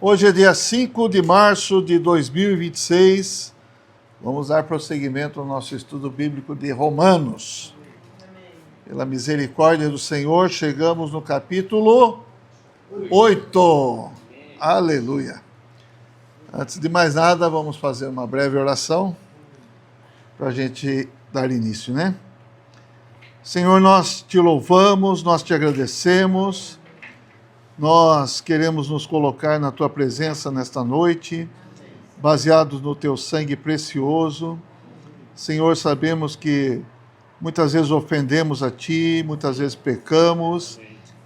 Hoje é dia 5 de março de 2026. Vamos dar prosseguimento ao nosso estudo bíblico de Romanos. Pela misericórdia do Senhor, chegamos no capítulo 8. Aleluia. Antes de mais nada, vamos fazer uma breve oração para a gente dar início, né? Senhor, nós te louvamos, nós te agradecemos. Nós queremos nos colocar na tua presença nesta noite, baseados no teu sangue precioso. Senhor, sabemos que muitas vezes ofendemos a ti, muitas vezes pecamos,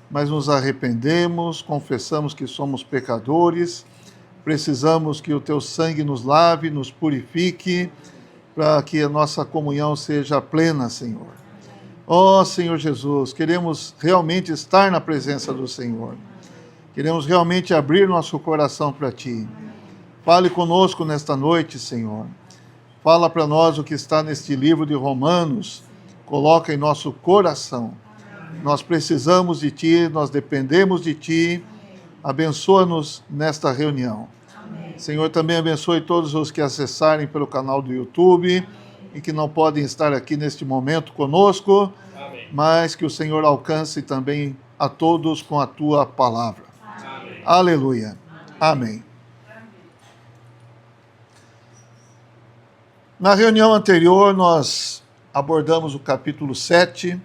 mas nos arrependemos, confessamos que somos pecadores, precisamos que o teu sangue nos lave, nos purifique, para que a nossa comunhão seja plena, Senhor. Ó Senhor Jesus, queremos realmente estar na presença do Senhor. Queremos realmente abrir nosso coração para Ti. Fale conosco nesta noite, Senhor. Fala para nós o que está neste livro de Romanos. Coloca em nosso coração. Nós precisamos de Ti, nós dependemos de Ti. Abençoa-nos nesta reunião. Senhor, também abençoe todos os que acessarem pelo canal do YouTube e que não podem estar aqui neste momento conosco, mas que o Senhor alcance também a todos com a Tua palavra. Aleluia. Amém. Na reunião anterior, nós abordamos o capítulo 7.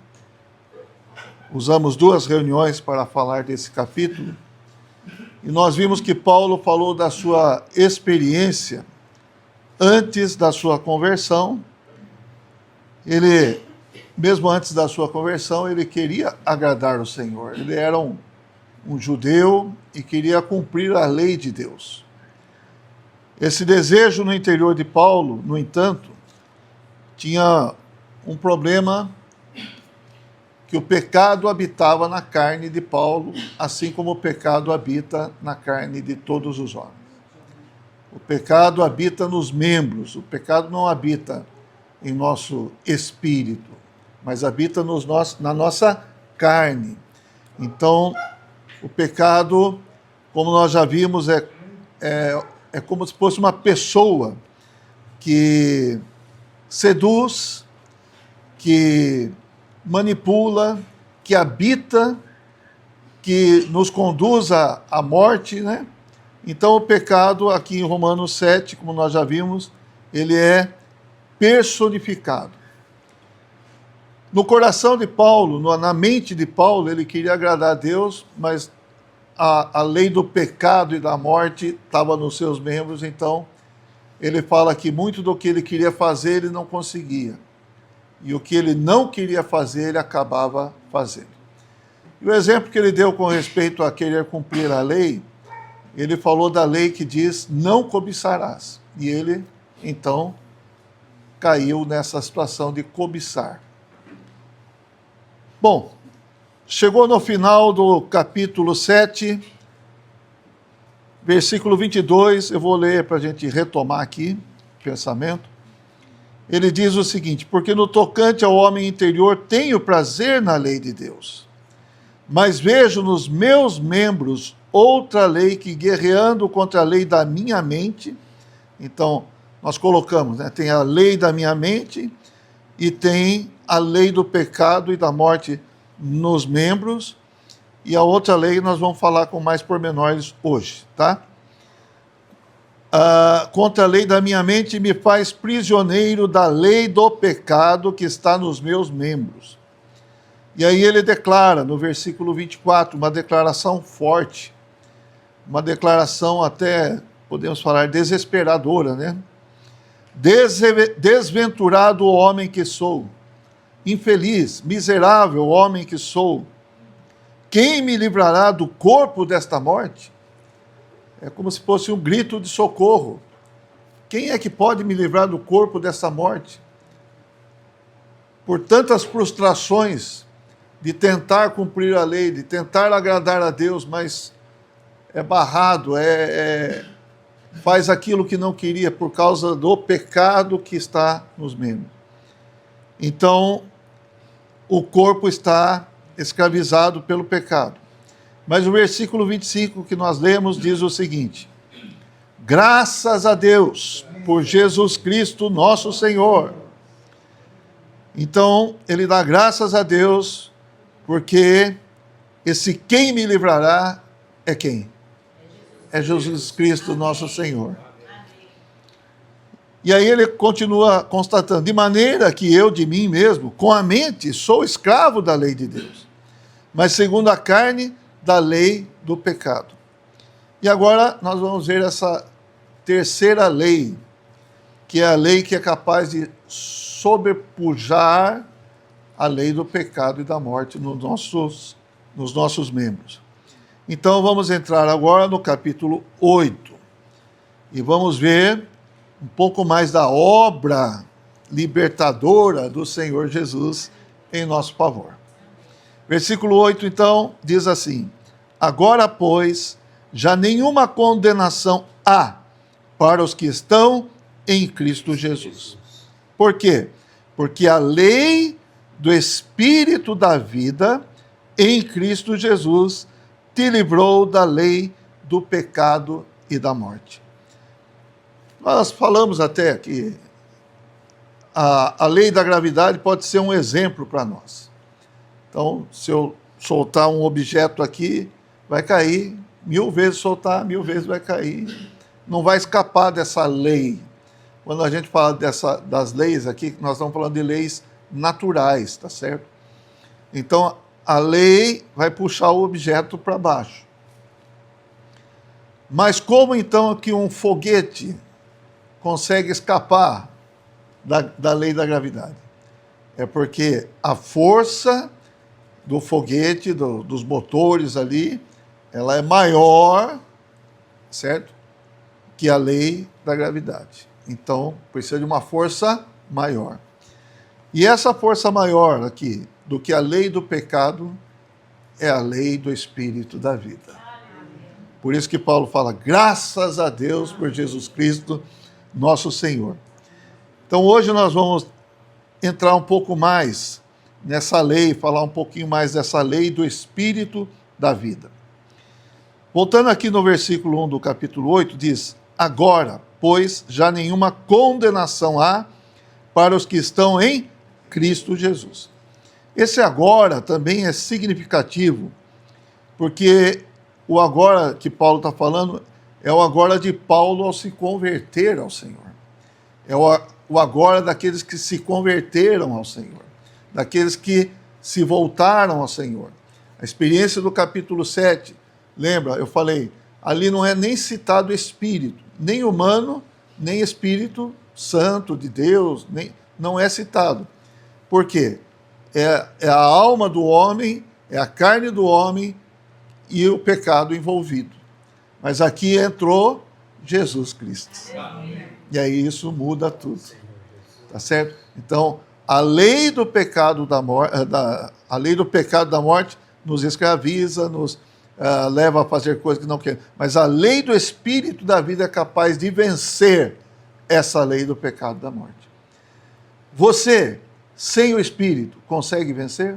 Usamos 2 reuniões para falar desse capítulo. E nós vimos que Paulo falou da sua experiência antes da sua conversão. Ele, mesmo antes da sua conversão, ele queria agradar o Senhor. Ele era um judeu e queria cumprir a lei de Deus. Esse desejo no interior de Paulo, no entanto, tinha um problema, que o pecado habitava na carne de Paulo, assim como o pecado habita na carne de todos os homens. O pecado habita nos membros, o pecado não habita em nosso espírito, mas habita na nossa carne. Então, o pecado, como nós já vimos, é como se fosse uma pessoa que seduz, que manipula, que habita, que nos conduz à morte, né? Então, o pecado, aqui em Romanos 7, como nós já vimos, ele é personificado. No coração de Paulo, na mente de Paulo, ele queria agradar a Deus, mas a lei do pecado e da morte estava nos seus membros, então ele fala que muito do que ele queria fazer, ele não conseguia. E o que ele não queria fazer, ele acabava fazendo. E o exemplo que ele deu com respeito a querer cumprir a lei, ele falou da lei que diz, não cobiçarás. E ele, então, caiu nessa situação de cobiçar. Bom, chegou no final do capítulo 7, versículo 22, eu vou ler para a gente retomar aqui o pensamento. Ele diz o seguinte: porque no tocante ao homem interior tenho prazer na lei de Deus, mas vejo nos meus membros outra lei que, guerreando contra a lei da minha mente. Então, nós colocamos, né? Tem a lei da minha mente e tem a lei do pecado e da morte nos membros, e a outra lei nós vamos falar com mais pormenores hoje, tá? Contra a lei da minha mente me faz prisioneiro da lei do pecado que está nos meus membros. E aí ele declara, no versículo 24, uma declaração forte, uma declaração até, podemos falar, desesperadora, né? Desventurado o homem que sou, infeliz, miserável homem que sou, quem me livrará do corpo desta morte? É como se fosse um grito de socorro. Quem é que pode me livrar do corpo dessa morte? Por tantas frustrações de tentar cumprir a lei, de tentar agradar a Deus, mas é barrado, faz aquilo que não queria por causa do pecado que está nos membros. Então, o corpo está escravizado pelo pecado. Mas o versículo 25 que nós lemos diz o seguinte: graças a Deus por Jesus Cristo nosso Senhor. Então, ele dá graças a Deus porque esse quem me livrará é quem? É Jesus Cristo nosso Senhor. E aí ele continua constatando: de maneira que eu de mim mesmo, com a mente, sou escravo da lei de Deus, mas segundo a carne, da lei do pecado. E agora nós vamos ver essa terceira lei, que é a lei que é capaz de sobrepujar a lei do pecado e da morte nos nossos membros. Então vamos entrar agora no capítulo 8 e vamos ver um pouco mais da obra libertadora do Senhor Jesus em nosso favor. Versículo 8, então, diz assim: agora, pois, já nenhuma condenação há para os que estão em Cristo Jesus. Por quê? Porque a lei do Espírito da vida em Cristo Jesus te livrou da lei do pecado e da morte. Nós falamos até que a lei da gravidade pode ser um exemplo para nós. Então, se eu soltar um objeto aqui, vai cair, 1000 vezes soltar, 1000 vezes vai cair. Não vai escapar dessa lei. Quando a gente fala das leis aqui, nós estamos falando de leis naturais, tá certo? Então, a lei vai puxar o objeto para baixo. Mas como então que um foguete consegue escapar da lei da gravidade? É porque a força do foguete, dos motores ali, ela é maior, certo? Que a lei da gravidade. Então, precisa de uma força maior. E essa força maior aqui, do que a lei do pecado, é a lei do Espírito da vida. Por isso que Paulo fala: graças a Deus por Jesus Cristo, nosso Senhor. Então, hoje nós vamos entrar um pouco mais nessa lei, falar um pouquinho mais dessa lei do Espírito da vida. Voltando aqui no versículo 1 do capítulo 8, diz: agora, pois, já nenhuma condenação há para os que estão em Cristo Jesus. Esse agora também é significativo, porque o agora que Paulo está falando é o agora de Paulo ao se converter ao Senhor. É o agora daqueles que se converteram ao Senhor, daqueles que se voltaram ao Senhor. A experiência do capítulo 7, lembra, eu falei, ali não é nem citado Espírito, nem humano, nem Espírito Santo de Deus, não é citado. Por quê? É a alma do homem, é a carne do homem e o pecado envolvido. Mas aqui entrou Jesus Cristo. E aí isso muda tudo. Tá certo? Então, a lei do pecado a lei do pecado da morte nos escraviza, nos leva a fazer coisas que não queremos. Mas a lei do Espírito da vida é capaz de vencer essa lei do pecado da morte. Você, sem o Espírito, consegue vencer?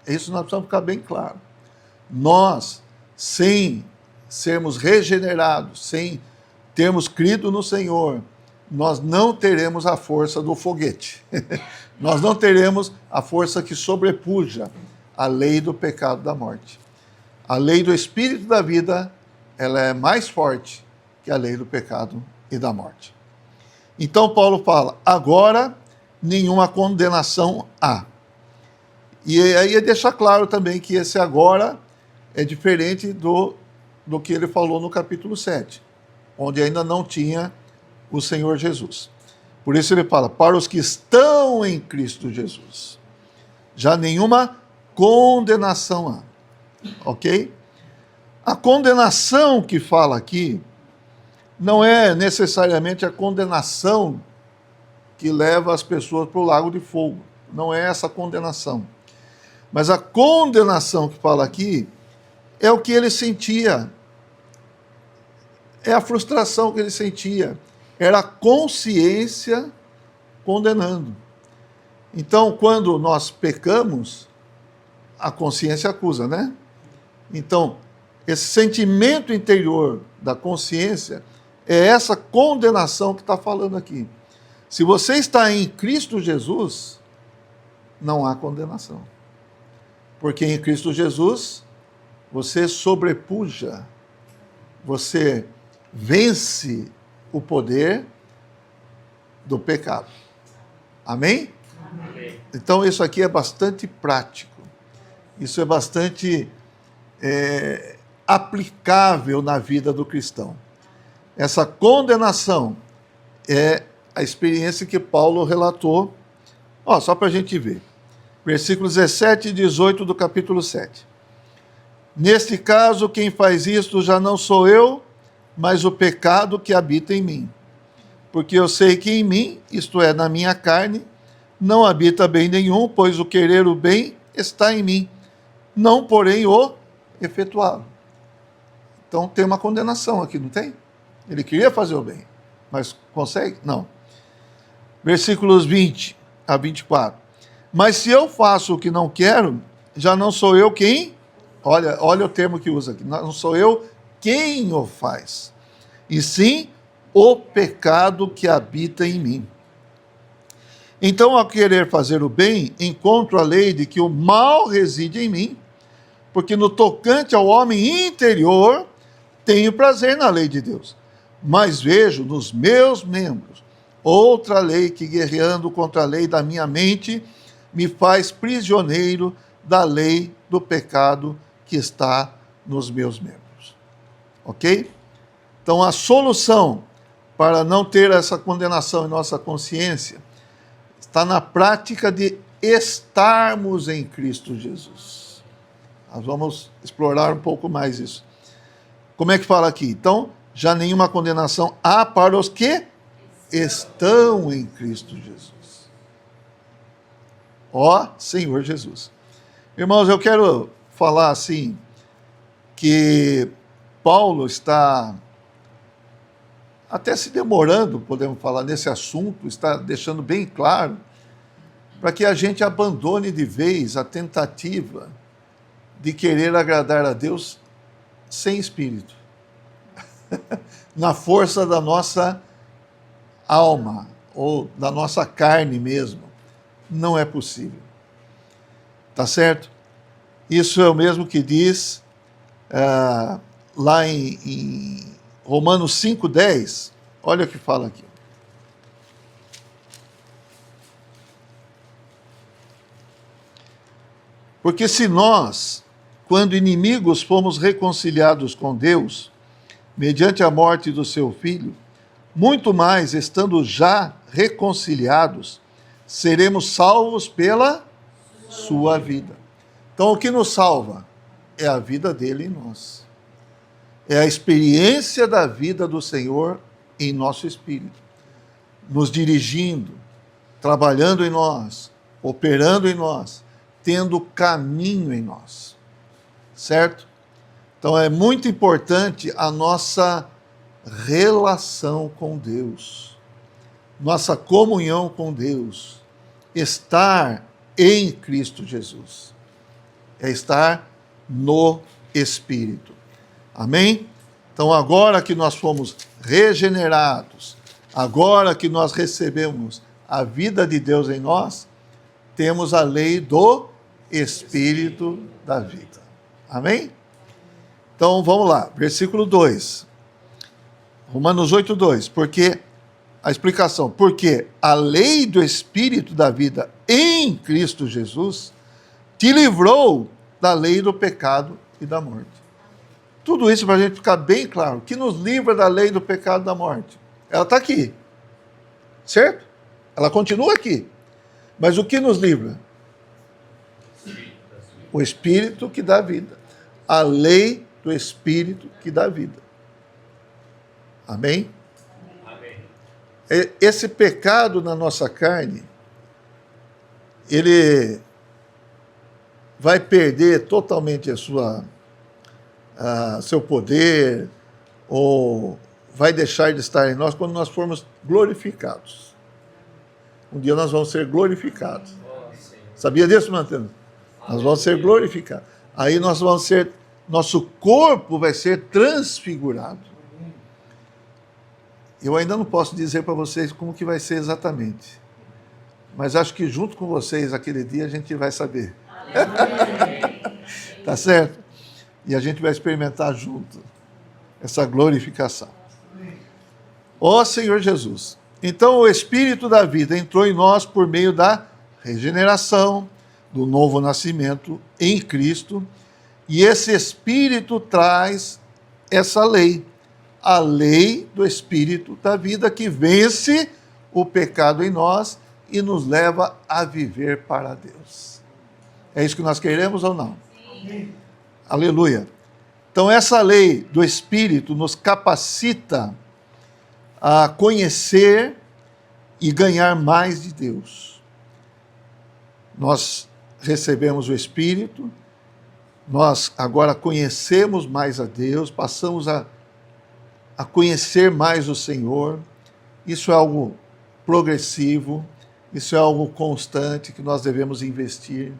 Isso nós precisamos ficar bem claro. Nós, sem sermos regenerados, sem termos crido no Senhor, nós não teremos a força do foguete. Nós não teremos a força que sobrepuja a lei do pecado da morte. A lei do Espírito da vida, ela é mais forte que a lei do pecado e da morte. Então Paulo fala: agora nenhuma condenação há. E aí ele deixa claro também que esse agora é diferente do que ele falou no capítulo 7, onde ainda não tinha o Senhor Jesus. Por isso ele fala: para os que estão em Cristo Jesus, já nenhuma condenação há. Ok? A condenação que fala aqui não é necessariamente a condenação que leva as pessoas para o lago de fogo. Não é essa condenação. Mas a condenação que fala aqui é o que ele sentia. É a frustração que ele sentia. Era a consciência condenando. Então, quando nós pecamos, a consciência acusa, né? Então, esse sentimento interior da consciência é essa condenação que está falando aqui. Se você está em Cristo Jesus, não há condenação. Porque em Cristo Jesus, você sobrepuja, você vence o poder do pecado. Amém? Amém. Então, isso aqui é bastante prático. Isso é bastante aplicável na vida do cristão. Essa condenação é a experiência que Paulo relatou. Só para a gente ver. Versículos 17 e 18 do capítulo 7. Neste caso, quem faz isto já não sou eu, mas o pecado que habita em mim. Porque eu sei que em mim, isto é, na minha carne, não habita bem nenhum, pois o querer o bem está em mim, não porém o efetuá-lo. Então tem uma condenação aqui, não tem? Ele queria fazer o bem, mas consegue? Não. Versículos 20 a 24. Mas se eu faço o que não quero, já não sou eu quem... Olha o termo que usa aqui. Não sou eu quem o faz, e sim o pecado que habita em mim. Então, ao querer fazer o bem, encontro a lei de que o mal reside em mim, porque no tocante ao homem interior, tenho prazer na lei de Deus. Mas vejo nos meus membros outra lei que, guerreando contra a lei da minha mente, me faz prisioneiro da lei do pecado que está nos meus membros. Ok? Então, a solução para não ter essa condenação em nossa consciência está na prática de estarmos em Cristo Jesus. Nós vamos explorar um pouco mais isso. Como é que fala aqui? Então, já nenhuma condenação há para os que estão em Cristo Jesus. Ó Senhor Jesus. Irmãos, eu quero falar assim, que Paulo está até se demorando, podemos falar, nesse assunto, está deixando bem claro, para que a gente abandone de vez a tentativa de querer agradar a Deus sem espírito, na força da nossa alma, ou da nossa carne mesmo. Não é possível. Tá certo? Isso é o mesmo que diz lá em Romanos 5,10. Olha o que fala aqui. Porque se nós, quando inimigos, fomos reconciliados com Deus, mediante a morte do seu Filho, muito mais, estando já reconciliados, seremos salvos pela sua vida. Então, o que nos salva é a vida dele em nós. É a experiência da vida do Senhor em nosso espírito, nos dirigindo, trabalhando em nós, operando em nós, tendo caminho em nós. Certo? Então, é muito importante a nossa relação com Deus, nossa comunhão com Deus, estar em Cristo Jesus. É estar no Espírito. Amém? Então, agora que nós fomos regenerados, agora que nós recebemos a vida de Deus em nós, temos a lei do Espírito da vida. Amém? Então, vamos lá. Versículo 2. Romanos 8:2. Porque, a explicação, porque a lei do Espírito da vida em Cristo Jesus te livrou da lei do pecado e da morte. Tudo isso para a gente ficar bem claro. O que nos livra da lei do pecado e da morte? Ela está aqui. Certo? Ela continua aqui. Mas o que nos livra? O Espírito que dá vida. A lei do Espírito que dá vida. Amém? Amém. Esse pecado na nossa carne, ele vai perder totalmente seu poder, ou vai deixar de estar em nós quando nós formos glorificados. Um dia nós vamos ser glorificados. Sabia disso, Manteno? Nós vamos ser glorificados. Aí nós vamos ser Nosso corpo vai ser transfigurado. Eu ainda não posso dizer para vocês como que vai ser exatamente. Mas acho que junto com vocês, aquele dia, a gente vai saber. Tá certo? E a gente vai experimentar junto essa glorificação. Ó Senhor Jesus. Então o Espírito da vida entrou em nós por meio da regeneração, do novo nascimento em Cristo. E esse Espírito traz essa lei. A lei do Espírito da vida que vence o pecado em nós e nos leva a viver para Deus. É isso que nós queremos ou não? Sim. Aleluia. Então essa lei do Espírito nos capacita a conhecer e ganhar mais de Deus. Nós recebemos o Espírito, nós agora conhecemos mais a Deus, passamos a conhecer mais o Senhor. Isso é algo progressivo, isso é algo constante que nós devemos investir.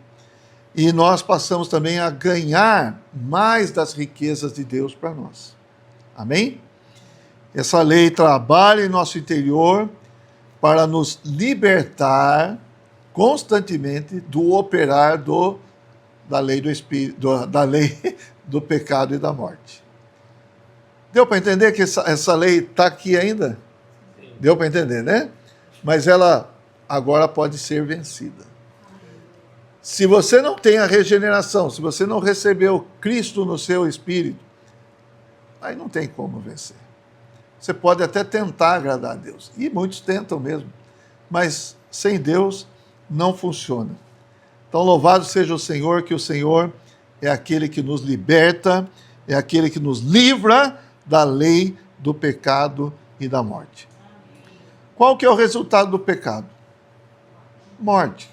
E nós passamos também a ganhar mais das riquezas de Deus para nós. Amém? Essa lei trabalha em nosso interior para nos libertar constantemente do operar da lei do Espírito, da lei do pecado e da morte. Deu para entender que essa lei está aqui ainda? Sim. Deu para entender, né? Mas ela agora pode ser vencida. Se você não tem a regeneração, se você não recebeu Cristo no seu espírito, aí não tem como vencer. Você pode até tentar agradar a Deus, e muitos tentam mesmo, mas sem Deus não funciona. Então louvado seja o Senhor, que o Senhor é aquele que nos liberta, é aquele que nos livra da lei do pecado e da morte. Qual que é o resultado do pecado? Morte.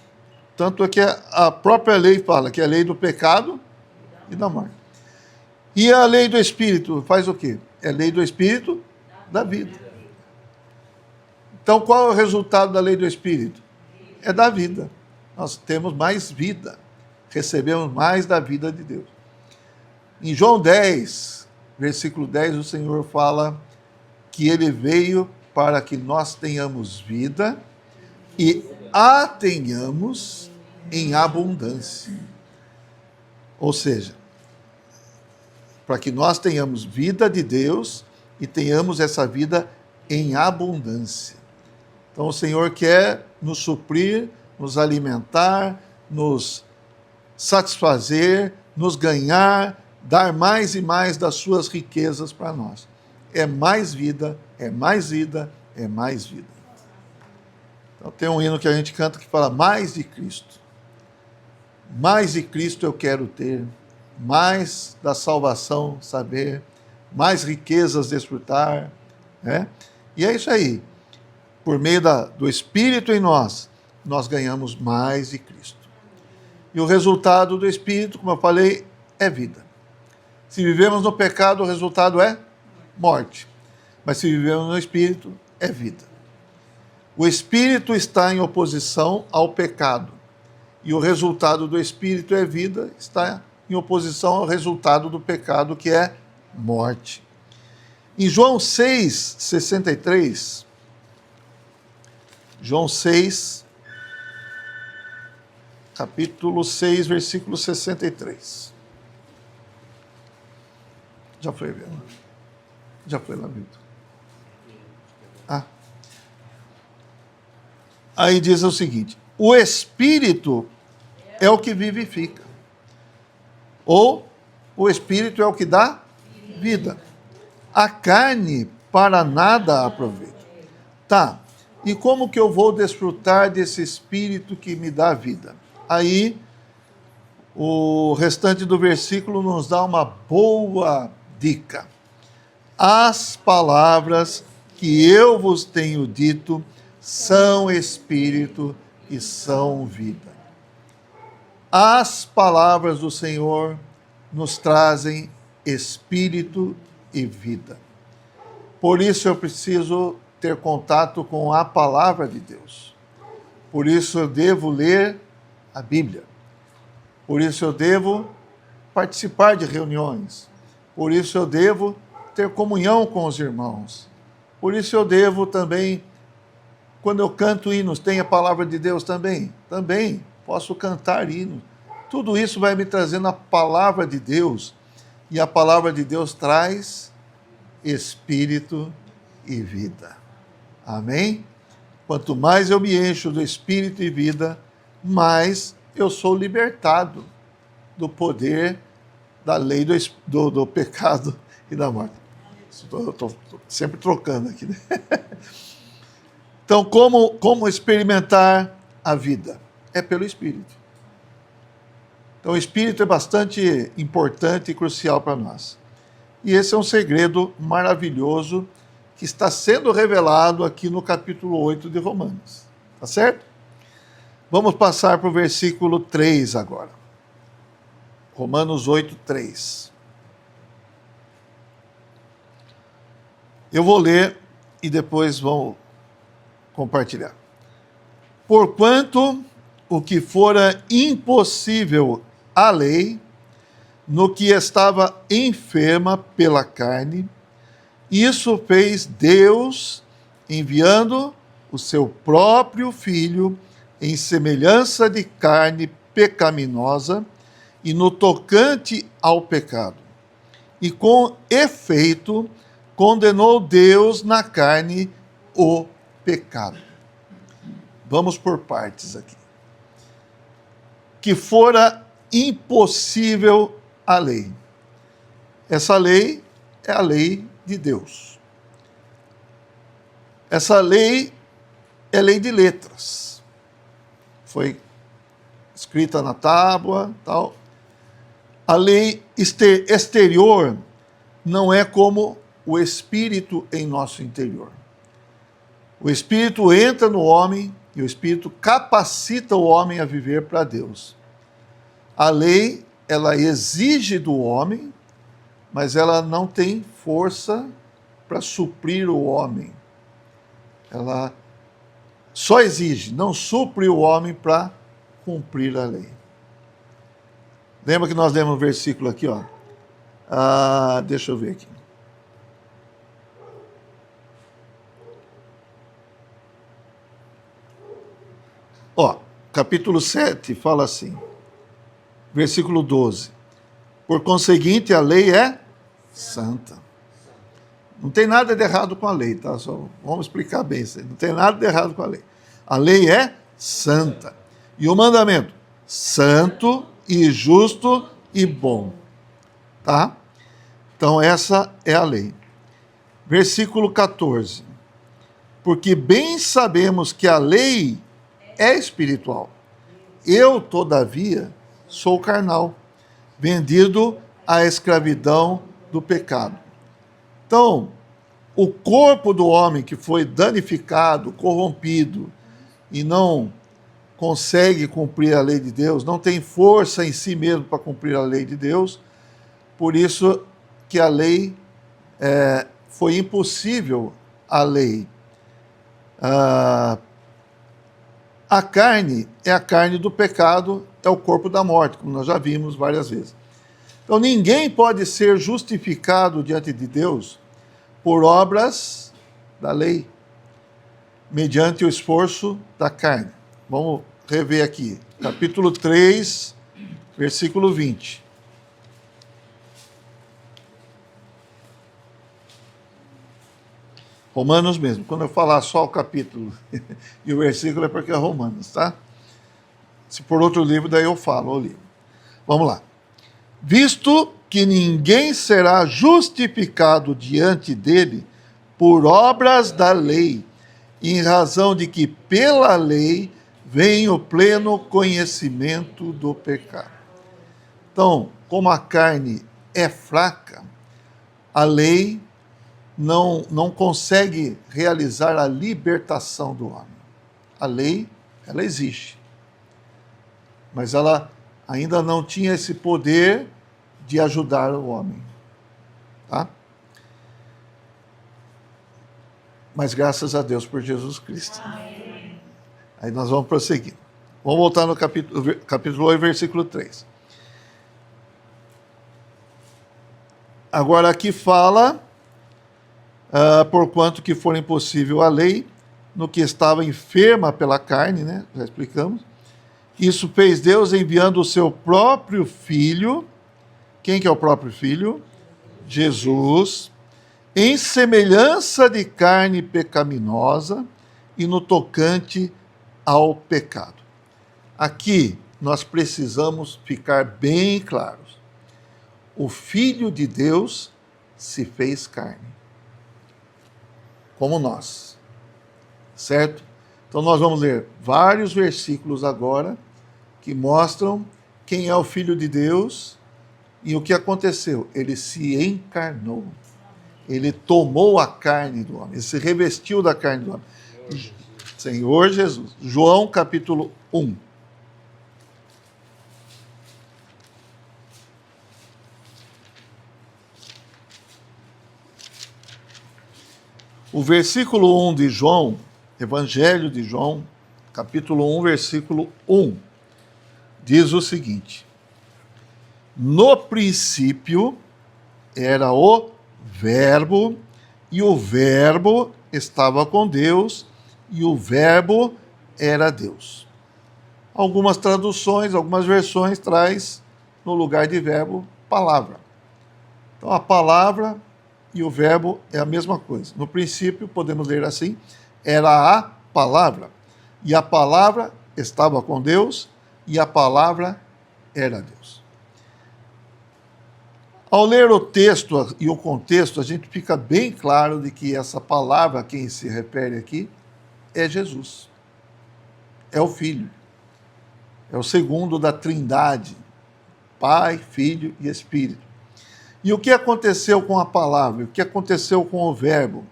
Tanto é que a própria lei fala que é a lei do pecado e da morte. E a lei do Espírito faz o quê? É a lei do Espírito da vida. Então qual é o resultado da lei do Espírito? É da vida. Nós temos mais vida. Recebemos mais da vida de Deus. Em João 10, versículo 10, o Senhor fala que Ele veio para que nós tenhamos vida e a tenhamos em abundância. Ou seja, para que nós tenhamos vida de Deus e tenhamos essa vida em abundância. Então o Senhor quer nos suprir, nos alimentar, nos satisfazer, nos ganhar, dar mais e mais das suas riquezas para nós. É mais vida, é mais vida, é mais vida. Então tem um hino que a gente canta que fala mais de Cristo. Mais de Cristo eu quero ter, mais da salvação saber, mais riquezas desfrutar, né? E é isso aí. Por meio do Espírito em nós, nós ganhamos mais de Cristo. E o resultado do Espírito, como eu falei, é vida. Se vivemos no pecado, o resultado é morte. Mas se vivemos no Espírito, é vida. O Espírito está em oposição ao pecado. E o resultado do Espírito é vida, está em oposição ao resultado do pecado, que é morte. Em João 6, 63, João 6, capítulo 6, versículo 63. Já foi, Vitor? Já foi lá, Vitor? Aí diz o seguinte: o Espírito é o que vivifica. Ou o Espírito é o que dá vida. A carne para nada aproveita. Tá, e como que eu vou desfrutar desse Espírito que me dá vida? Aí, o restante do versículo nos dá uma boa dica. As palavras que eu vos tenho dito são Espírito e são vida. As palavras do Senhor nos trazem Espírito e vida. Por isso eu preciso ter contato com a palavra de Deus. Por isso eu devo ler a Bíblia. Por isso eu devo participar de reuniões. Por isso eu devo ter comunhão com os irmãos. Por isso eu devo também, quando eu canto hinos, tem a palavra de Deus também. Também posso cantar hinos. Tudo isso vai me trazendo a palavra de Deus. E a palavra de Deus traz espírito e vida. Amém? Quanto mais eu me encho do espírito e vida, mais eu sou libertado do poder da lei do pecado e da morte. Estou sempre trocando aqui, né? Então, como experimentar a vida? É pelo Espírito. Então, o Espírito é bastante importante e crucial para nós. E esse é um segredo maravilhoso que está sendo revelado aqui no capítulo 8 de Romanos. Tá certo? Vamos passar para o versículo 3 agora. Romanos 8, 3. Eu vou ler e depois vão compartilhar. Porquanto o que fora impossível à lei, no que estava enferma pela carne, isso fez Deus, enviando o seu próprio Filho em semelhança de carne pecaminosa e no tocante ao pecado. E com efeito condenou Deus na carne o pecado. Vamos por partes aqui. Que fora impossível a lei. Essa lei é a lei de Deus. Essa lei é lei de letras. Foi escrita na tábua, tal. A lei exterior não é como o Espírito em nosso interior. O Espírito entra no homem e o Espírito capacita o homem a viver para Deus. A lei, ela exige do homem, mas ela não tem força para suprir o homem. Ela só exige, não supre o homem para cumprir a lei. Lembra que nós lemos um versículo aqui, ó? Deixa eu ver aqui. Ó, capítulo 7 fala assim, versículo 12. Por conseguinte, a lei é santa. Não tem nada de errado com a lei, tá? Só vamos explicar bem isso aí. Não tem nada de errado com a lei. A lei é santa. E o mandamento? Santo e justo e bom. Tá? Então, essa é a lei. Versículo 14. Porque bem sabemos que a lei é espiritual. Eu, todavia, sou carnal, vendido à escravidão do pecado. Então, o corpo do homem que foi danificado, corrompido e não consegue cumprir a lei de Deus, não tem força em si mesmo para cumprir a lei de Deus, por isso que a lei foi impossível a lei. A carne é a carne do pecado, é o corpo da morte, como nós já vimos várias vezes. Então ninguém pode ser justificado diante de Deus por obras da lei, mediante o esforço da carne. Vamos rever aqui, capítulo 3, versículo 20. Romanos mesmo. Quando eu falar só o capítulo e o versículo é porque é Romanos, tá? Se por outro livro, daí eu falo o livro. Vamos lá. Visto que ninguém será justificado diante dele por obras da lei, em razão de que pela lei vem o pleno conhecimento do pecado. Então, como a carne é fraca, a lei não consegue realizar a libertação do homem. A lei, ela existe. Mas ela ainda não tinha esse poder de ajudar o homem. Tá? Mas graças a Deus por Jesus Cristo. Amém. Aí nós vamos prosseguir. Vamos voltar no capítulo 8, versículo 3. Agora aqui fala, porquanto que for impossível a lei, no que estava enferma pela carne, né? Já explicamos. Isso fez Deus enviando o seu próprio Filho. Quem que é o próprio Filho? Jesus. Em semelhança de carne pecaminosa e no tocante ao pecado. Aqui nós precisamos ficar bem claros. O Filho de Deus se fez carne, como nós, certo? Então nós vamos ler vários versículos agora que mostram quem é o Filho de Deus e o que aconteceu. Ele se encarnou, ele tomou a carne do homem, ele se revestiu da carne do homem. Senhor Jesus. João capítulo 1. O versículo 1 de João, Evangelho de João, capítulo 1, versículo 1, diz o seguinte: no princípio era o Verbo, e o Verbo estava com Deus, e o Verbo era Deus. Algumas traduções, algumas versões traz no lugar de verbo, palavra. Então a palavra e o verbo é a mesma coisa. No princípio, podemos ler assim, era a palavra. E a palavra estava com Deus, e a palavra era Deus. Ao ler o texto e o contexto, a gente fica bem claro de que essa palavra a quem se refere aqui é Jesus. É o Filho. É o segundo da Trindade, Pai, Filho e Espírito. E o que aconteceu com a palavra? O que aconteceu com o verbo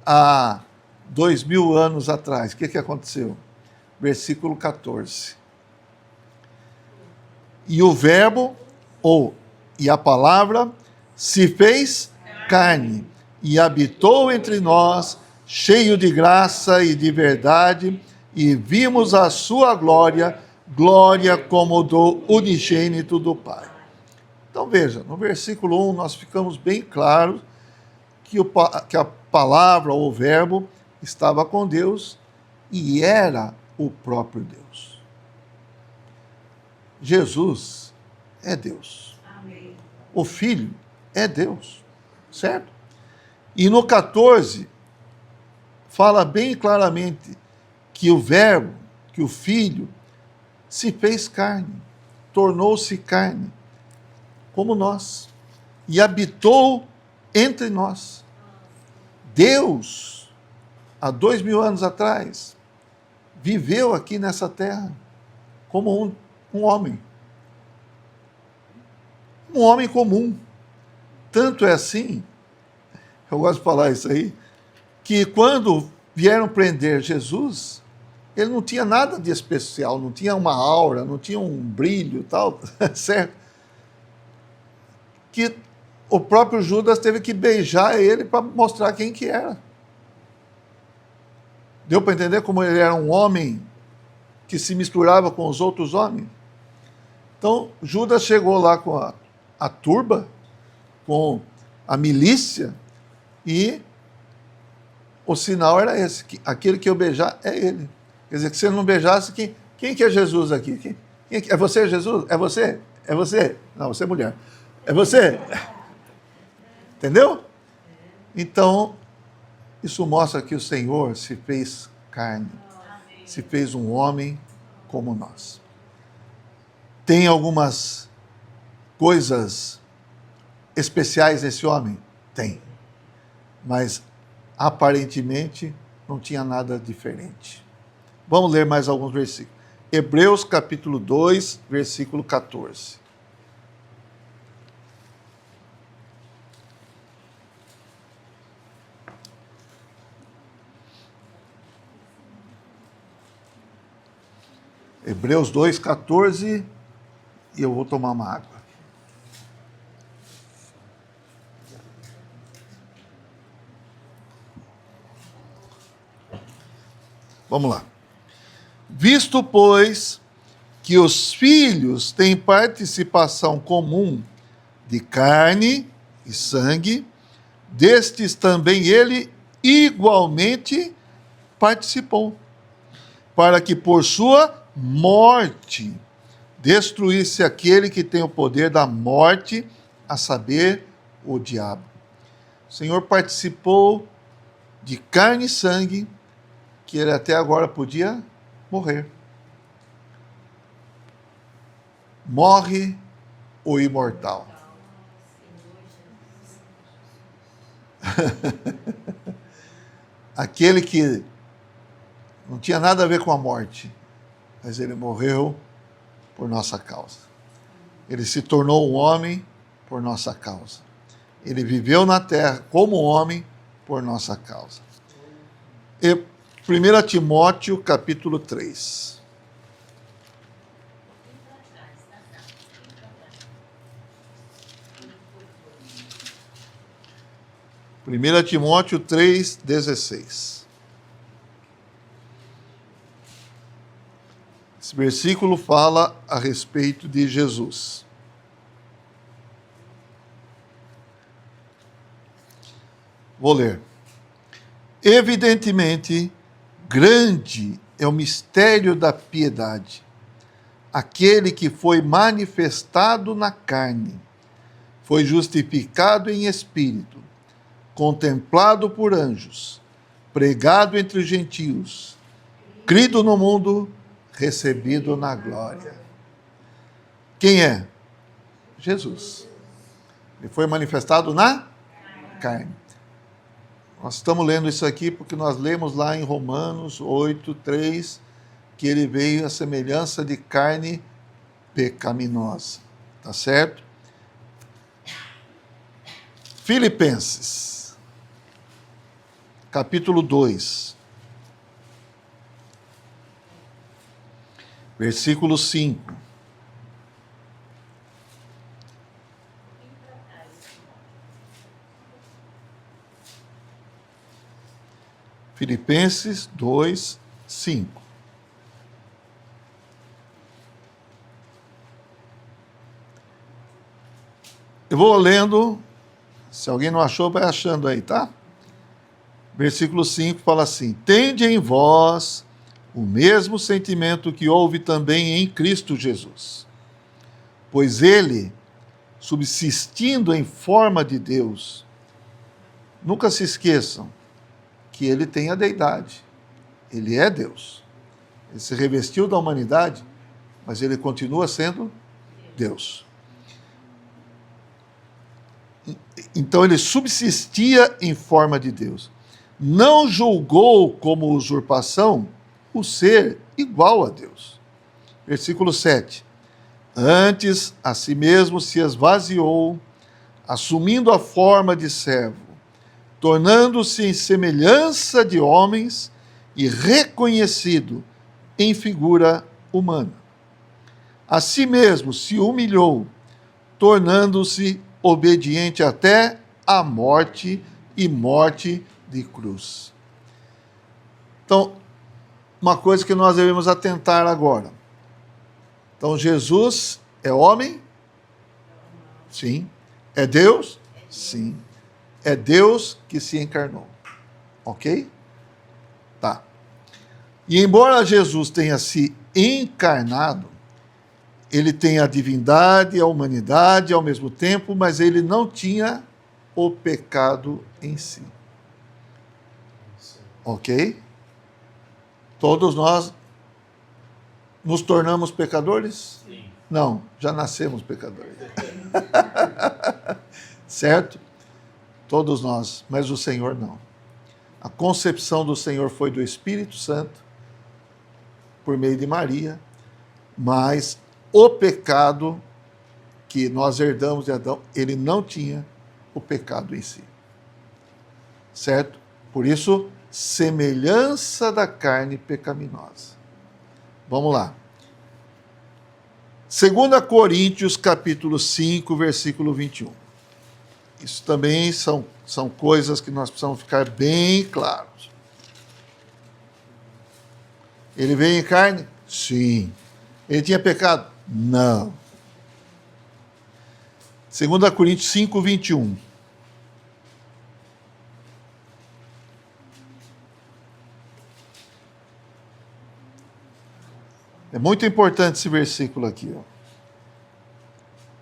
há 2000 anos atrás? O que aconteceu? Versículo 14. E o verbo, e a palavra, se fez carne e habitou entre nós, cheio de graça e de verdade, e vimos a sua glória, glória como do unigênito do Pai. Então veja, no versículo 1 nós ficamos bem claros que a palavra ou o verbo estava com Deus e era o próprio Deus. Jesus é Deus. Amém. O Filho é Deus, certo? E no 14 fala bem claramente que o verbo, que o Filho, se fez carne, tornou-se carne, como nós, e habitou entre nós. Deus, há 2000 anos atrás, viveu aqui nessa terra como um homem. Um homem comum. Tanto é assim, eu gosto de falar isso aí, que quando vieram prender Jesus, ele não tinha nada de especial, não tinha uma aura, não tinha um brilho e tal, certo? Que o próprio Judas teve que beijar ele para mostrar quem que era. Deu para entender como ele era um homem que se misturava com os outros homens? Então, Judas chegou lá com a turba, com a milícia, e o sinal era esse, que aquele que eu beijar é ele. Quer dizer, que se ele não beijasse, quem que é Jesus aqui? É você, Jesus? É você? É você? Não, você é mulher. É você? Entendeu? Então, isso mostra que o Senhor se fez carne, se fez um homem como nós. Tem algumas coisas especiais nesse homem? Tem. Mas, aparentemente, não tinha nada diferente. Vamos ler mais alguns versículos. Hebreus capítulo 2, versículo 14. Hebreus 2, 14, e eu vou tomar uma água. Vamos lá. Visto, pois, que os filhos têm participação comum de carne e sangue, destes também ele igualmente participou, para que por sua morte destruísse aquele que tem o poder da morte, a saber, o diabo. O Senhor participou de carne e sangue, que ele até agora podia morrer. Morre o imortal. Aquele que não tinha nada a ver com a morte, mas ele morreu por nossa causa. Ele se tornou um homem por nossa causa. Ele viveu na terra como homem por nossa causa. E 1 Timóteo, capítulo 3. Primeira Timóteo 3:16. Esse versículo fala a respeito de Jesus. Vou ler. Evidentemente, grande é o mistério da piedade. Aquele que foi manifestado na carne, foi justificado em espírito, contemplado por anjos, pregado entre os gentios, crido no mundo, recebido na glória. Quem é? Jesus. Ele foi manifestado na carne. Nós estamos lendo isso aqui porque nós lemos lá em Romanos 8:3, que ele veio à semelhança de carne pecaminosa. Tá certo? Filipenses, capítulo 2, versículo 5. Filipenses 2, 5. Eu vou lendo, se alguém não achou, vai achando aí, tá? Versículo 5 fala assim: tende em vós o mesmo sentimento que houve também em Cristo Jesus. Pois ele, subsistindo em forma de Deus, nunca se esqueçam que ele tem a deidade. Ele é Deus. Ele se revestiu da humanidade, mas ele continua sendo Deus. Então ele subsistia em forma de Deus. Não julgou como usurpação o ser igual a Deus. Versículo 7. Antes, a si mesmo se esvaziou, assumindo a forma de servo, tornando-se em semelhança de homens e reconhecido em figura humana. A si mesmo se humilhou, tornando-se obediente até a morte e morte de cruz. Então, uma coisa que nós devemos atentar agora. Então, Jesus é homem? Sim. É Deus? Sim. É Deus que se encarnou. Ok? Tá. E embora Jesus tenha se encarnado, ele tem a divindade e a humanidade ao mesmo tempo, mas ele não tinha o pecado em si. Ok? Todos nós nos tornamos pecadores? Sim. Não, já nascemos pecadores. Certo? Todos nós, mas o Senhor não. A concepção do Senhor foi do Espírito Santo, por meio de Maria, mas o pecado que nós herdamos de Adão, ele não tinha o pecado em si. Certo? Por isso, semelhança da carne pecaminosa. Vamos lá. 2 Coríntios, capítulo 5, versículo 21. Isso também são coisas que nós precisamos ficar bem claros. Ele veio em carne? Sim. Ele tinha pecado? Não. 2 Coríntios 5, 21. É muito importante esse versículo aqui. Ó.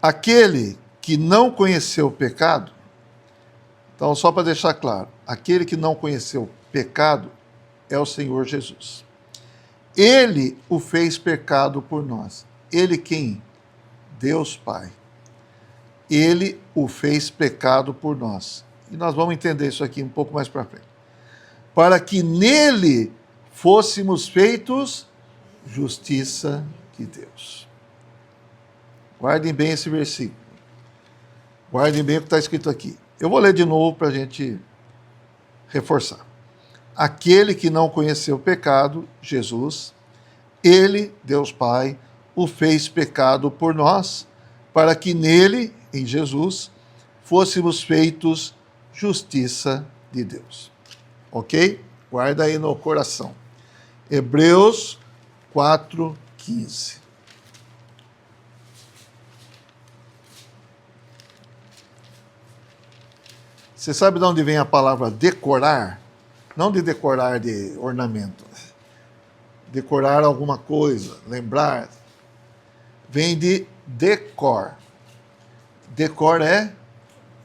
Aquele que não conheceu o pecado, então só para deixar claro, aquele que não conheceu o pecado é o Senhor Jesus. Ele o fez pecado por nós. Ele quem? Deus Pai. Ele o fez pecado por nós. E nós vamos entender isso aqui um pouco mais para frente. Para que nele fôssemos feitos justiça de Deus. Guardem bem esse versículo. Guardem bem o que está escrito aqui. Eu vou ler de novo para a gente reforçar. Aquele que não conheceu o pecado, Jesus, ele, Deus Pai, o fez pecado por nós, para que nele, em Jesus, fôssemos feitos justiça de Deus. Ok? Guarda aí no coração. Hebreus 4:15. Você sabe de onde vem a palavra decorar? Não de decorar de ornamento. Decorar alguma coisa, lembrar. Vem de decor. Decor é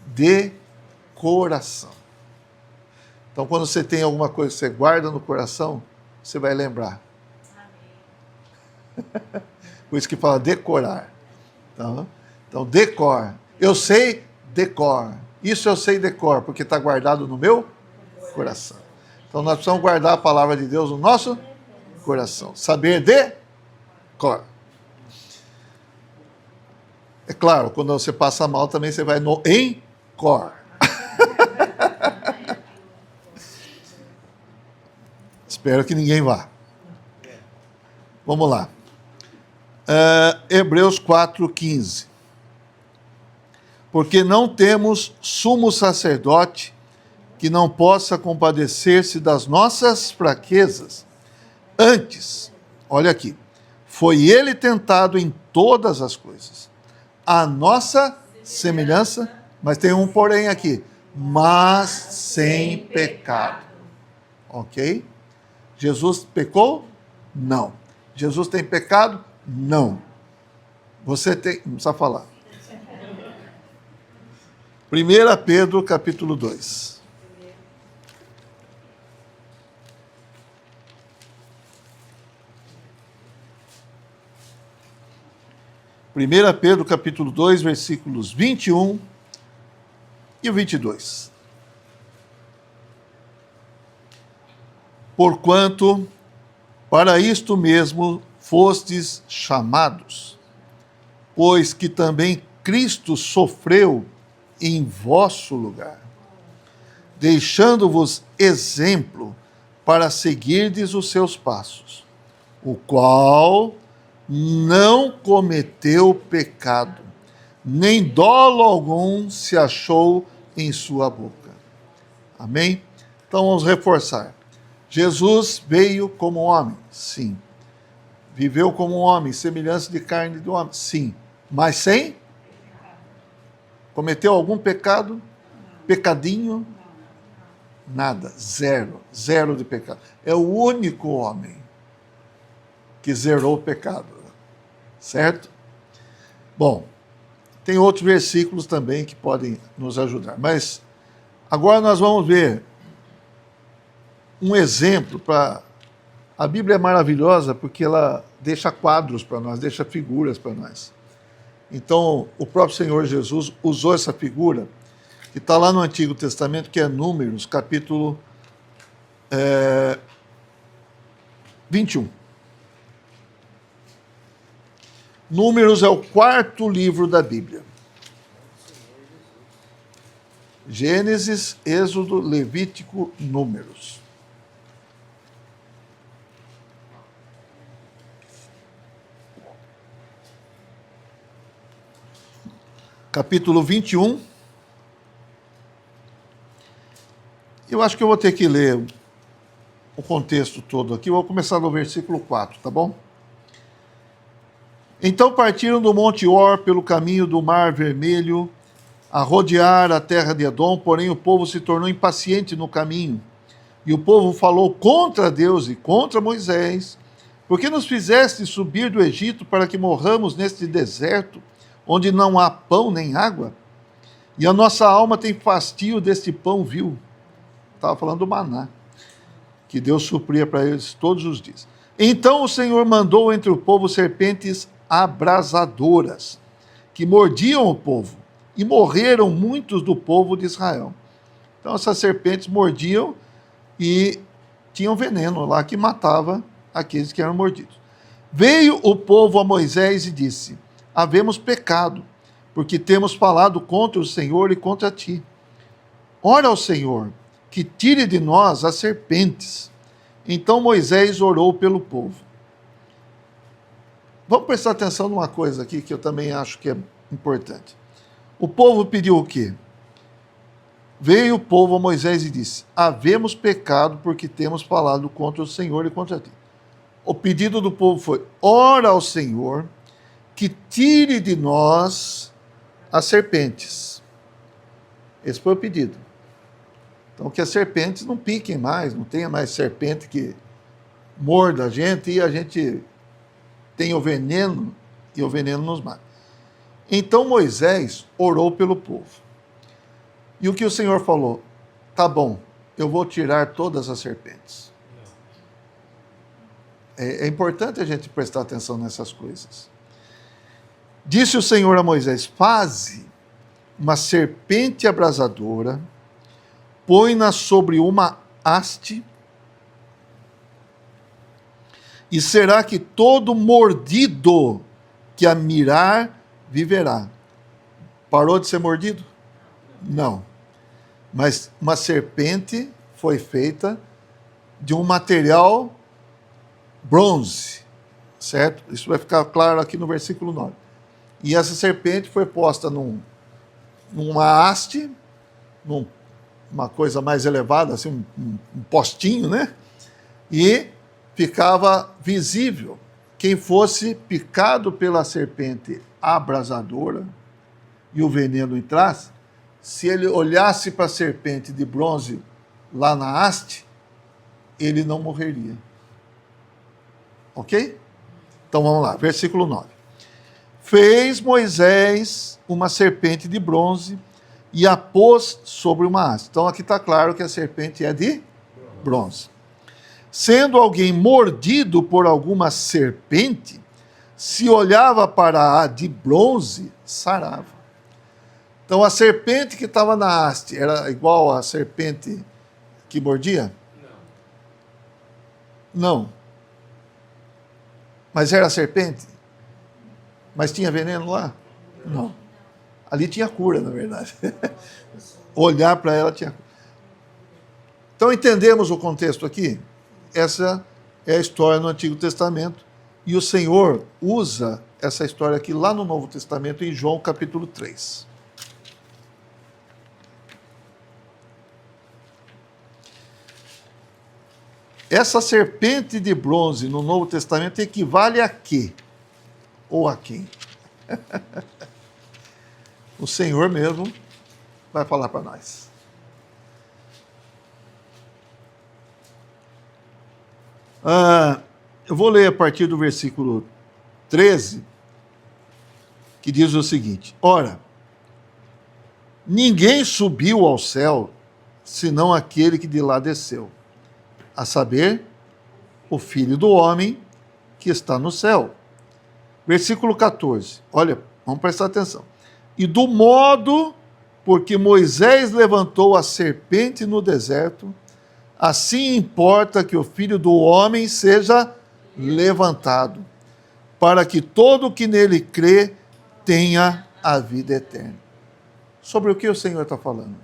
decoração. Então, quando você tem alguma coisa que você guarda no coração, você vai lembrar. Amém. Por isso que fala decorar. Então, decor. Eu sei decor. Isso eu sei decor, porque está guardado no meu coração. Então, nós precisamos guardar a palavra de Deus no nosso coração. Saber decor. É claro, quando você passa mal, também você vai no encor. Espero que ninguém vá. Vamos lá. Hebreus 4:15. Porque não temos sumo sacerdote que não possa compadecer-se das nossas fraquezas. Antes, olha aqui, foi ele tentado em todas as coisas. A nossa semelhança, mas tem um porém aqui, mas sem pecado. Ok? Jesus pecou? Não. Jesus tem pecado? Não. Você tem, não precisa falar. 1 Pedro capítulo 2. Primeira Pedro capítulo 2, versículos 21 e 22. Porquanto, para isto mesmo fostes chamados, pois que também Cristo sofreu em vosso lugar, deixando-vos exemplo para seguirdes os seus passos, o qual não cometeu pecado, nem dolo algum se achou em sua boca. Amém? Então vamos reforçar. Jesus veio como homem, sim. Viveu como homem, semelhança de carne do homem, sim. Mas sem? Cometeu algum pecado? Pecadinho? Nada, zero. Zero de pecado. É o único homem que zerou o pecado. Certo? Bom, tem outros versículos também que podem nos ajudar. Mas agora nós vamos ver um exemplo para... A Bíblia é maravilhosa porque ela deixa quadros para nós, deixa figuras para nós. Então, o próprio Senhor Jesus usou essa figura, que está lá no Antigo Testamento, que é Números, capítulo 21. Números é o 4º livro da Bíblia. Gênesis, Êxodo, Levítico, Números. Capítulo 21. Eu acho que eu vou ter que ler o contexto todo aqui. Eu vou começar no versículo 4, tá bom? Então partiram do Monte Or pelo caminho do Mar Vermelho, a rodear a terra de Edom, porém o povo se tornou impaciente no caminho. E o povo falou contra Deus e contra Moisés, Por que nos fizeste subir do Egito para que morramos neste deserto, onde não há pão nem água? E a nossa alma tem fastio deste pão vil. Estava falando do maná, que Deus supria para eles todos os dias. Então o Senhor mandou entre o povo serpentes abrasadoras, que mordiam o povo, e morreram muitos do povo de Israel. Então essas serpentes mordiam e tinham veneno lá que matava aqueles que eram mordidos. Veio o povo a Moisés e disse: havemos pecado, porque temos falado contra o Senhor e contra ti. Ora ao Senhor, que tire de nós as serpentes. Então Moisés orou pelo povo. Vamos prestar atenção numa coisa aqui que eu também acho que é importante. O povo pediu o quê? Veio o povo a Moisés e disse: havemos pecado porque temos falado contra o Senhor e contra ti. O pedido do povo foi: ora ao Senhor que tire de nós as serpentes. Esse foi o pedido. Então, que as serpentes não piquem mais, não tenha mais serpente que morda a gente e a gente tem o veneno e o veneno nos mata. Então Moisés orou pelo povo. E o que o Senhor falou? Tá bom, eu vou tirar todas as serpentes. É importante a gente prestar atenção nessas coisas. Disse o Senhor a Moisés: faze uma serpente abrasadora, põe-na sobre uma haste, e será que todo mordido que a mirar viverá. Parou de ser mordido? Não. Mas uma serpente foi feita de um material bronze, certo? Isso vai ficar claro aqui no versículo 9. E essa serpente foi posta numa haste, numa coisa mais elevada, assim, um postinho, né? E ficava visível. Quem fosse picado pela serpente abrasadora e o veneno entrasse, se ele olhasse para a serpente de bronze lá na haste, ele não morreria. Ok? Então vamos lá, versículo 9. Fez Moisés uma serpente de bronze e a pôs sobre uma haste. Então aqui está claro que a serpente é de bronze. Sendo alguém mordido por alguma serpente, se olhava para a de bronze, sarava. Então a serpente que estava na haste era igual à serpente que mordia? Não. Mas era serpente? Mas tinha veneno lá? Não. Ali tinha cura, na verdade. Olhar para ela tinha cura. Então entendemos o contexto aqui? Essa é a história no Antigo Testamento. E o Senhor usa essa história aqui lá no Novo Testamento, em João capítulo 3. Essa serpente de bronze no Novo Testamento equivale a quê? Ou a quem? O Senhor mesmo vai falar para nós. Eu vou ler a partir do versículo 13, que diz o seguinte: ora, ninguém subiu ao céu, senão aquele que de lá desceu, a saber, o Filho do Homem que está no céu. Versículo 14, olha, vamos prestar atenção. E do modo porque Moisés levantou a serpente no deserto, assim importa que o Filho do Homem seja levantado, para que todo o que nele crê tenha a vida eterna. Sobre o que o Senhor está falando?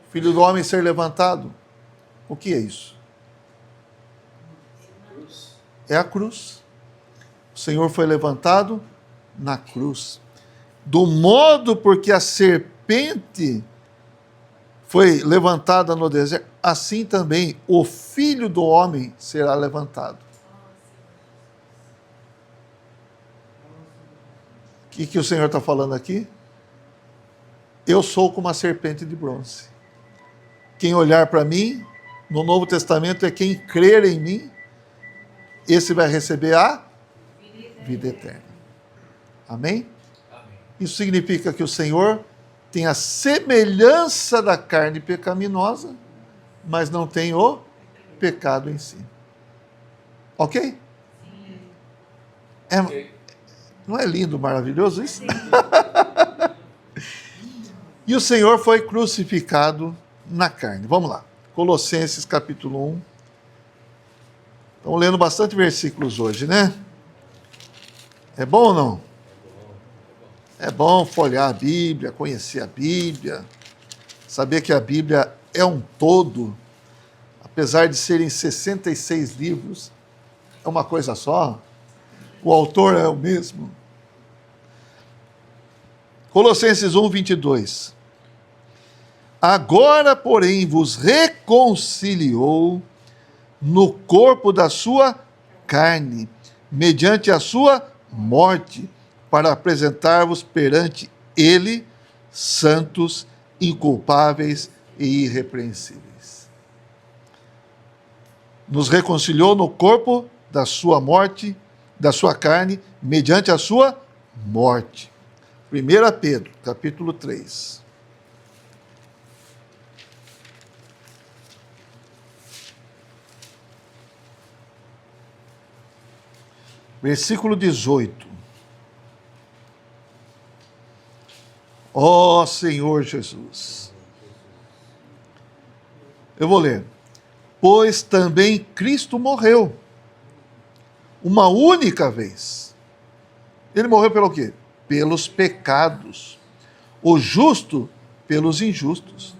O Filho do Homem ser levantado. O que é isso? É a cruz. O Senhor foi levantado na cruz. Do modo porque a serpente foi levantada no deserto, assim também o Filho do Homem será levantado. O que o Senhor está falando aqui? Eu sou como a serpente de bronze. Quem olhar para mim, no Novo Testamento, é quem crer em mim, esse vai receber a vida eterna. Amém? Isso significa que o Senhor tem a semelhança da carne pecaminosa, mas não tem o pecado em si. Ok? Não é lindo, maravilhoso isso? E o Senhor foi crucificado na carne. Vamos lá. Colossenses capítulo 1. Estamos lendo bastante versículos hoje, né? É bom ou não? É bom folhear a Bíblia, conhecer a Bíblia, saber que a Bíblia é um todo, apesar de serem 66 livros, é uma coisa só, o autor é o mesmo. Colossenses 1, 22. Agora, porém, vos reconciliou no corpo da sua carne, mediante a sua morte, para apresentar-vos perante ele santos, inculpáveis e irrepreensíveis. Nos reconciliou no corpo da sua morte, da sua carne, mediante a sua morte. 1 Pedro, capítulo 3. Versículo 18. Ó Senhor Jesus. Eu vou ler. Pois também Cristo morreu uma única vez. Ele morreu pelo quê? Pelos pecados. O justo pelos injustos,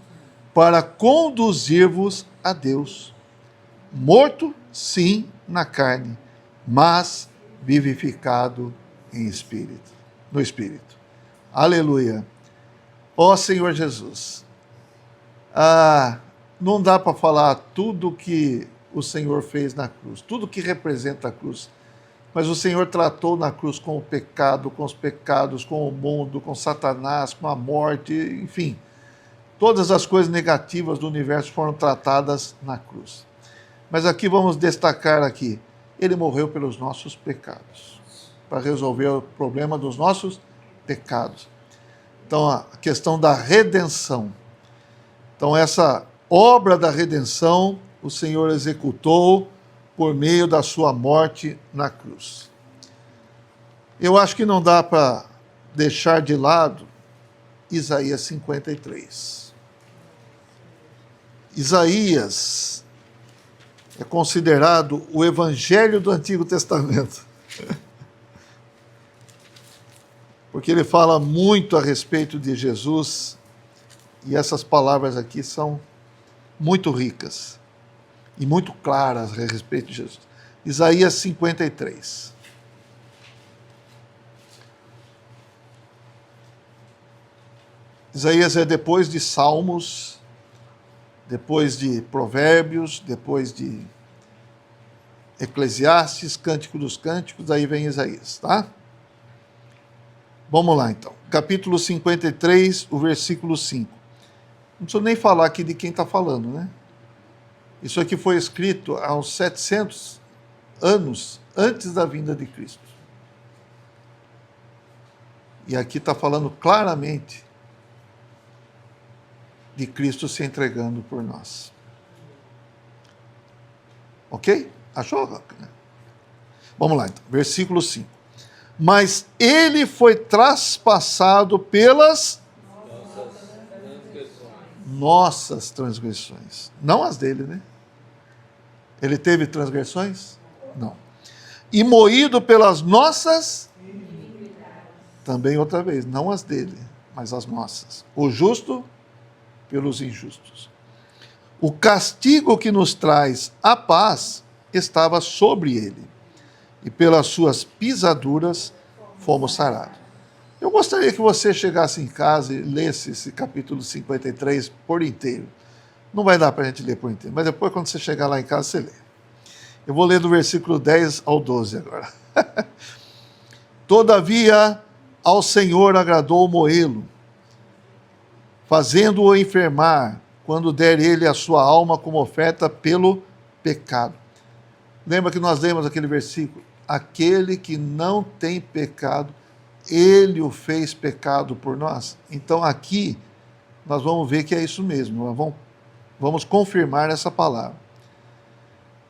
para conduzir-vos a Deus. Morto, sim, na carne, mas vivificado em espírito, no espírito. Aleluia. Ó Senhor Jesus. Não dá para falar tudo que o Senhor fez na cruz, tudo que representa a cruz. Mas o Senhor tratou na cruz com o pecado, com os pecados, com o mundo, com Satanás, com a morte, enfim. Todas as coisas negativas do universo foram tratadas na cruz. Mas aqui vamos destacar aqui, ele morreu pelos nossos pecados, para resolver o problema dos nossos pecados. Então, a questão da redenção. Então, essa obra da redenção, o Senhor executou por meio da sua morte na cruz. Eu acho que não dá para deixar de lado Isaías 53. Isaías é considerado o evangelho do Antigo Testamento. Porque ele fala muito a respeito de Jesus, e essas palavras aqui são muito ricas e muito claras a respeito de Jesus. Isaías 53. Isaías é depois de Salmos, depois de Provérbios, depois de Eclesiastes, Cântico dos Cânticos, aí vem Isaías, tá? Vamos lá, então. Capítulo 53, o versículo 5. Não preciso nem falar aqui de quem está falando, né? Isso aqui foi escrito há uns 700 anos antes da vinda de Cristo. E aqui está falando claramente de Cristo se entregando por nós. Ok? Achou? Vamos lá, então. Versículo 5. Mas ele foi traspassado pelas nossas transgressões. Não as dele, né? Ele teve transgressões? Não. E moído pelas nossas, também outra vez, não as dele, mas as nossas. O justo pelos injustos. O castigo que nos traz a paz estava sobre ele, e pelas suas pisaduras fomos sarados. Eu gostaria que você chegasse em casa e lesse esse capítulo 53 por inteiro. Não vai dar para a gente ler por inteiro, mas depois, quando você chegar lá em casa, você lê. Eu vou ler do versículo 10 ao 12 agora. Todavia, ao Senhor agradou moê-lo, fazendo-o enfermar, quando der ele a sua alma como oferta pelo pecado. Lembra que nós lemos aquele versículo? Aquele que não tem pecado, ele o fez pecado por nós. Então aqui nós vamos ver que é isso mesmo. Nós vamos confirmar essa palavra.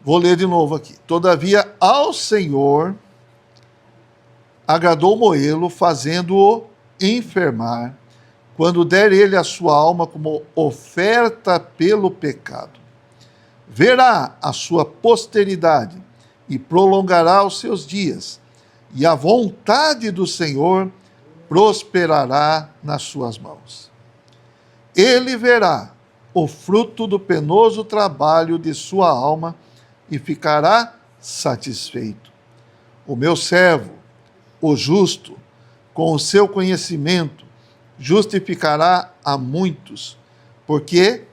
Vou ler de novo aqui. Todavia ao Senhor agradou moê-lo, fazendo-o enfermar, quando der ele a sua alma como oferta pelo pecado. Verá a sua posteridade e prolongará os seus dias, e a vontade do Senhor prosperará nas suas mãos. Ele verá o fruto do penoso trabalho de sua alma e ficará satisfeito. O meu servo, o justo, com o seu conhecimento, justificará a muitos, porque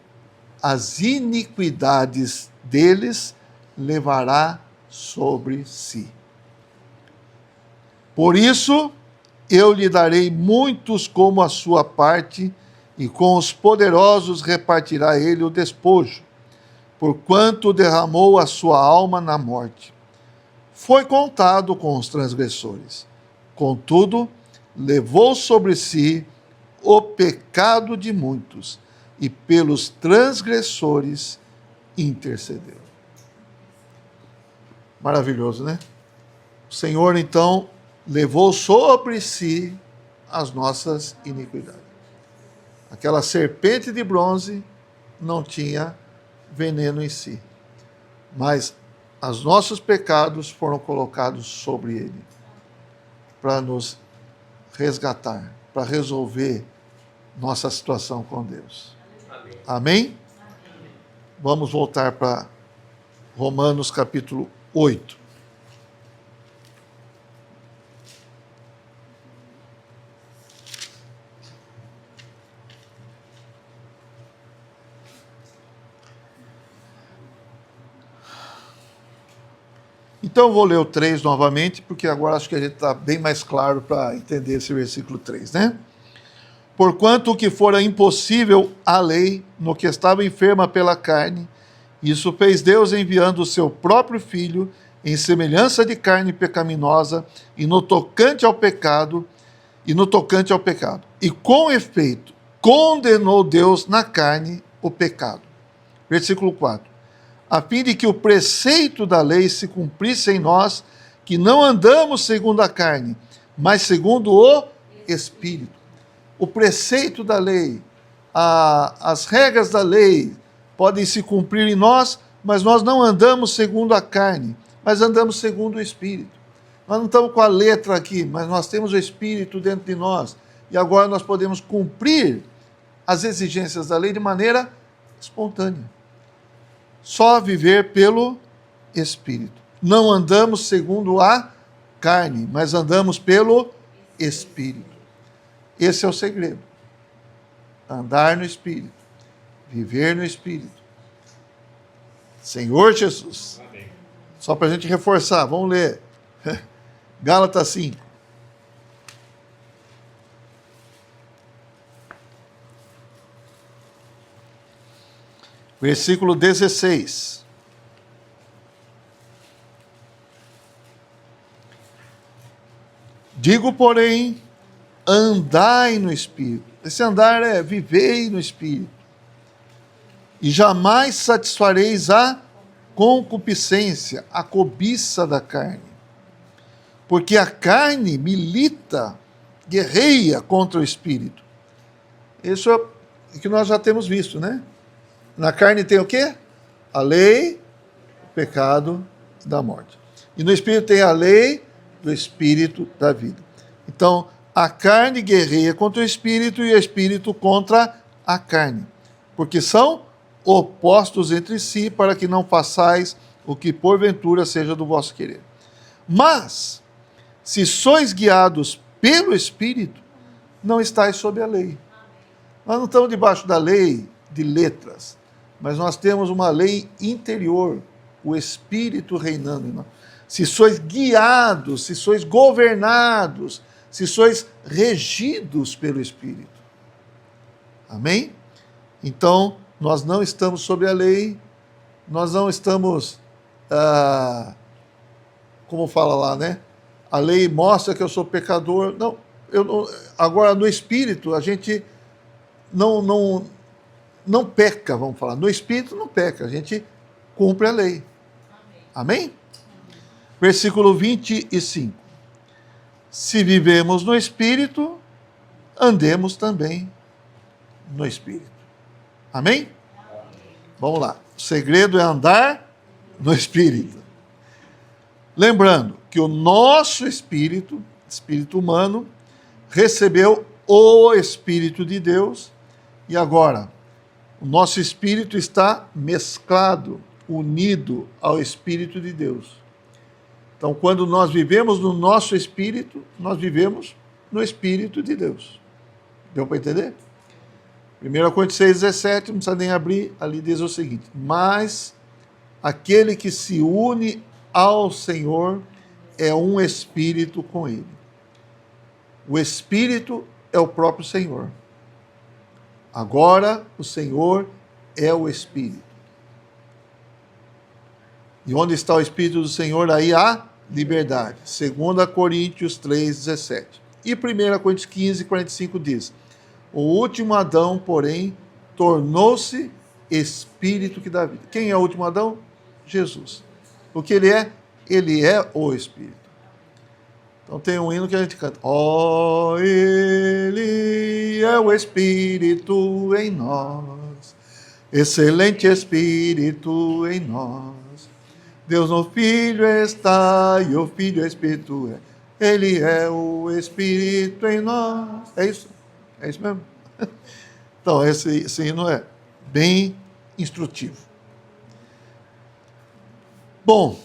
as iniquidades deles levará sobre si. Por isso, eu lhe darei muitos como a sua parte, e com os poderosos repartirá ele o despojo, porquanto derramou a sua alma na morte. Foi contado com os transgressores. Contudo, levou sobre si o pecado de muitos, e pelos transgressores intercedeu. Maravilhoso, né? O Senhor, então, levou sobre si as nossas iniquidades. Aquela serpente de bronze não tinha veneno em si, mas os nossos pecados foram colocados sobre ele para nos resgatar, para resolver nossa situação com Deus. Amém? Vamos voltar para Romanos capítulo 8. Então, vou ler o 3 novamente, porque agora acho que a gente está bem mais claro para entender esse versículo 3, né? Porquanto o que fora impossível à lei, no que estava enferma pela carne, isso fez Deus enviando o seu próprio Filho, em semelhança de carne pecaminosa, e no tocante ao pecado, e com efeito, condenou Deus na carne o pecado. Versículo 4. A fim de que o preceito da lei se cumprisse em nós, que não andamos segundo a carne, mas segundo o Espírito. O preceito da lei, as regras da lei podem se cumprir em nós, mas nós não andamos segundo a carne, mas andamos segundo o Espírito. Nós não estamos com a letra aqui, mas nós temos o Espírito dentro de nós. E agora nós podemos cumprir as exigências da lei de maneira espontânea. Só viver pelo Espírito. Não andamos segundo a carne, mas andamos pelo Espírito. Esse é o segredo. Andar no Espírito. Viver no Espírito. Senhor Jesus. Amém. Só para a gente reforçar, vamos ler. Gálatas 5. Versículo 16. Digo, porém, andai no Espírito. Esse andar é vivei no Espírito. E jamais satisfareis a concupiscência, a cobiça da carne. Porque a carne milita, guerreia contra o Espírito. Isso é o que nós já temos visto, né? Na carne tem o quê? A lei, o pecado da morte. E no Espírito tem a lei do Espírito da vida. Então, a carne guerreia contra o Espírito e o Espírito contra a carne. Porque são opostos entre si, para que não façais o que porventura seja do vosso querer. Mas, se sois guiados pelo Espírito, não estáis sob a lei. Nós não estamos debaixo da lei de letras, mas nós temos uma lei interior, o Espírito reinando em nós. Se sois guiados, se sois governados, se sois regidos pelo Espírito. Amém? Então, nós não estamos sob a lei, nós não estamos como fala lá, né? A lei mostra que eu sou pecador. Não, agora no Espírito a gente não peca, vamos falar. No Espírito não peca, a gente cumpre a lei. Amém? Versículo 25. Se vivemos no Espírito, andemos também no Espírito. Amém? Vamos lá. O segredo é andar no Espírito. Lembrando que o nosso espírito humano, recebeu o Espírito de Deus e agora o nosso espírito está mesclado, unido ao Espírito de Deus. Então, quando nós vivemos no nosso espírito, nós vivemos no Espírito de Deus. Deu para entender? 1 Coríntios 6,17, não precisa nem abrir, ali diz o seguinte: mas aquele que se une ao Senhor é um espírito com ele. O Espírito é o próprio Senhor. Agora o Senhor é o Espírito. E onde está o Espírito do Senhor, aí há liberdade. 2 Coríntios 3,17. E 1 Coríntios 15,45 diz: o último Adão, porém, tornou-se Espírito que dá vida. Quem é o último Adão? Jesus. O que ele é? Ele é o Espírito. Então tem um hino que a gente canta: ó, ele é o Espírito em nós, excelente Espírito em nós. Deus no Filho está e o Filho é Espírito é. Ele é o Espírito em nós. É isso? É isso mesmo? Então esse hino é bem instrutivo. Bom,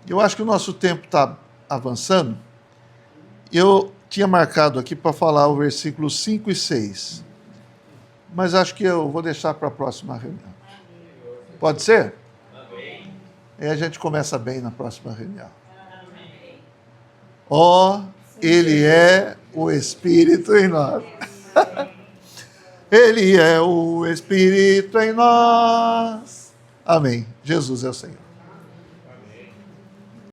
eu acho que o nosso tempo está avançando. Eu tinha marcado aqui para falar o versículo 5 e 6, mas acho que eu vou deixar para a próxima reunião. Pode ser? Aí a gente começa bem na próxima reunião. Ó, ele é o Espírito em nós. Ele é o Espírito em nós. Amém. Jesus é o Senhor.